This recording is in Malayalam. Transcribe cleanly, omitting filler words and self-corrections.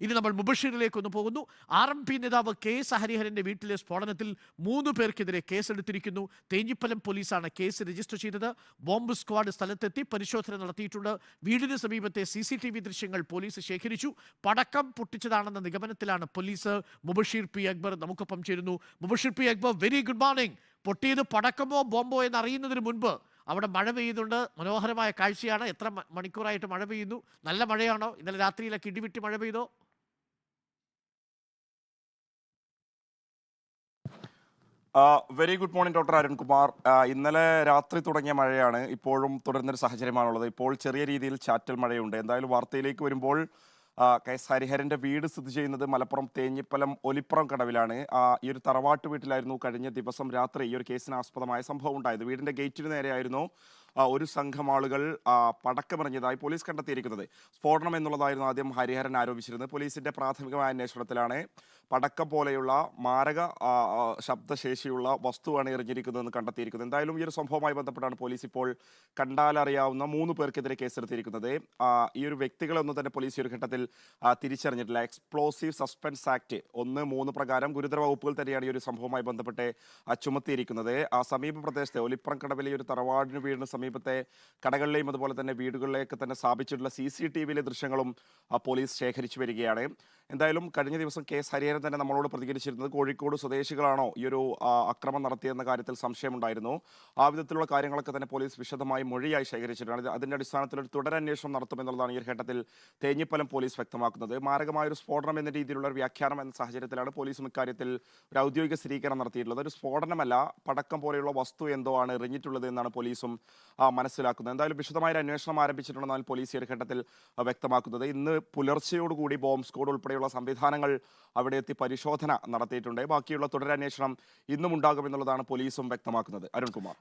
ഇനി നമ്മൾ മുബഷീറിലേക്ക് ഒന്ന് പോകുന്നു. RMP നേതാവ് KS ഹരിഹരന്റെ വീട്ടിലെ സ്ഫോടനത്തിൽ 3 പേർക്കെതിരെ കേസെടുത്തിരിക്കുന്നു. തേഞ്ഞിപ്പലം പോലീസാണ് കേസ് രജിസ്റ്റർ ചെയ്തത്. ബോംബ് സ്ക്വാഡ് സ്ഥലത്തെത്തി പരിശോധന നടത്തിയിട്ടുണ്ട്. വീടിന് സമീപത്തെ CCTV ദൃശ്യങ്ങൾ പോലീസ് ശേഖരിച്ചു. പടക്കം പൊട്ടിച്ചതാണെന്ന നിഗമനത്തിലാണ് പോലീസ്. മുബഷീർ P. അക്ബർ നമുക്കൊപ്പം ചേരുന്നു. Mubasheer P. Akbar, very good morning. പൊട്ടിയത് പടക്കമോ ബോംബോ എന്നറിയുന്നതിന് മുൻപ് അവിടെ മഴ പെയ്യുന്നുണ്ട്. മനോഹരമായ കാഴ്ചയാണ്. എത്ര മണിക്കൂറായിട്ട് മഴ പെയ്യുന്നു? നല്ല മഴയാണോ? ഇന്നലെ രാത്രിയിലൊക്കെ ഇടിവിട്ട് മഴ പെയ്തോ? Very good morning doctor Arunkumar. ഇന്നലെ രാത്രി തുടങ്ങിയ മഴയാണ് ഇപ്പോഴും തുടരുന്നൊരു സാഹചര്യമാണുള്ളത്. ഇപ്പോൾ ചെറിയ രീതിയിൽ ചാറ്റൽ മഴയുണ്ട്. എന്തായാലും വാർത്തയിലേക്ക് വരുമ്പോൾ KS ഹരിഹരന്റെ വീട് സ്ഥിതി ചെയ്യുന്നത് മലപ്പുറം തേഞ്ഞിപ്പലം ഒലിപ്പുറം കടവിലാണ്. ഈ ഒരു തറവാട്ട് വീട്ടിലായിരുന്നു കഴിഞ്ഞ ദിവസം രാത്രി ഈ ഒരു കേസിന് ആസ്പദമായ സംഭവം ഉണ്ടായത്. വീടിന്റെ ഗേറ്റിന് നേരെയായിരുന്നു ഒരു സംഘം ആളുകൾ പടക്കമെറിഞ്ഞതായി പോലീസ് കണ്ടെത്തിയിരിക്കുന്നത്. സ്ഫോടനം എന്നുള്ളതായിരുന്നു ആദ്യം ഹരിഹരൻ ആരോപിച്ചിരുന്നത്. പോലീസിന്റെ പ്രാഥമികമായ അന്വേഷണത്തിലാണ് പടക്കം പോലെയുള്ള മാരക ശബ്ദശേഷിയുള്ള വസ്തുവാണ് എറിഞ്ഞിരിക്കുന്നതെന്ന് കണ്ടെത്തിയിരിക്കുന്നത്. എന്തായാലും ഈ ഒരു സംഭവവുമായി ബന്ധപ്പെട്ടാണ് പോലീസ് ഇപ്പോൾ കണ്ടാലറിയാവുന്ന 3 പേർക്കെതിരെ കേസെടുത്തിരിക്കുന്നത്. ഈ ഒരു വ്യക്തികളൊന്നും തന്നെ പോലീസ് ഈ ഒരു ഘട്ടത്തിൽ തിരിച്ചറിഞ്ഞിട്ടില്ല. എക്സ്പ്ലോസീവ് സസ്പെൻസ് ആക്ട് 1(3) പ്രകാരം ഗുരുതര വകുപ്പുകൾ തന്നെയാണ് ഈ ഒരു സംഭവവുമായി ബന്ധപ്പെട്ട് ചുമത്തിയിരിക്കുന്നത്. സമീപ പ്രദേശത്തെ ഒലിപ്പുറം കടവിലെ ഒരു തറവാടിന് വീടിന് സമീപത്തെ കടകളിലെയും അതുപോലെ തന്നെ വീടുകളിലേക്ക് തന്നെ സ്ഥാപിച്ചിട്ടുള്ള CCTVയിലെ ദൃശ്യങ്ങളും പോലീസ് ശേഖരിച്ചു വരികയാണ്. എന്തായാലും കഴിഞ്ഞ ദിവസം KS ഹരിഹരൻ തന്നെ നമ്മളോട് പ്രതികരിച്ചിരുന്നത് കോഴിക്കോട് സ്വദേശികളാണോ ഈ ഒരു അക്രമം നടത്തിയെന്ന കാര്യത്തിൽ സംശയമുണ്ടായിരുന്നു. ആ വിധത്തിലുള്ള കാര്യങ്ങളൊക്കെ തന്നെ പോലീസ് വിശദമായി മൊഴിയായി ശേഖരിച്ചിട്ടുണ്ട്. അതിന്റെ അടിസ്ഥാനത്തിൽ ഒരു തുടരന്വേഷണം നടത്തുമെന്നുള്ളതാണ് ഈ ഒരു ഘട്ടത്തിൽ തേഞ്ഞിപ്പലം പോലീസ് വ്യക്തമാക്കുന്നത്. മാരകമായ ഒരു സ്ഫോടനം എന്ന രീതിയിലുള്ള ഒരു വ്യാഖ്യാനം എന്ന സാഹചര്യത്തിലാണ് പോലീസും ഇക്കാര്യത്തിൽ ഒരു ഔദ്യോഗിക സ്ഥിരീകരണം നടത്തിയിട്ടുള്ളത്. ഒരു സ്ഫോടനമല്ല, പടക്കം പോലെയുള്ള വസ്തു എന്തോ ആണ് എറിഞ്ഞിട്ടുള്ളത് എന്നാണ് പോലീസും മനസ്സിലാക്കുന്നത്. എന്തായാലും വിശദമായ ഒരു അന്വേഷണം ആരംഭിച്ചിട്ടുണ്ടെന്നാണ് പോലീസ് ഈ ഒരു ഘട്ടത്തിൽ വ്യക്തമാക്കുന്നത്. ഇന്ന് പുലർച്ചയോടുകൂടി ബോംബ് സ്ക്വാഡ് ഉൾപ്പെടെയുള്ള സംവിധാനങ്ങൾ അവിടെ എത്തി പരിശോധന നടത്തിയിട്ടുണ്ട്. ബാക്കിയുള്ള തുടരന്വേഷണം ഇന്നും ഉണ്ടാകുമെന്നുള്ളതാണ് പോലീസും വ്യക്തമാക്കുന്നത്. അരുൺകുമാർ.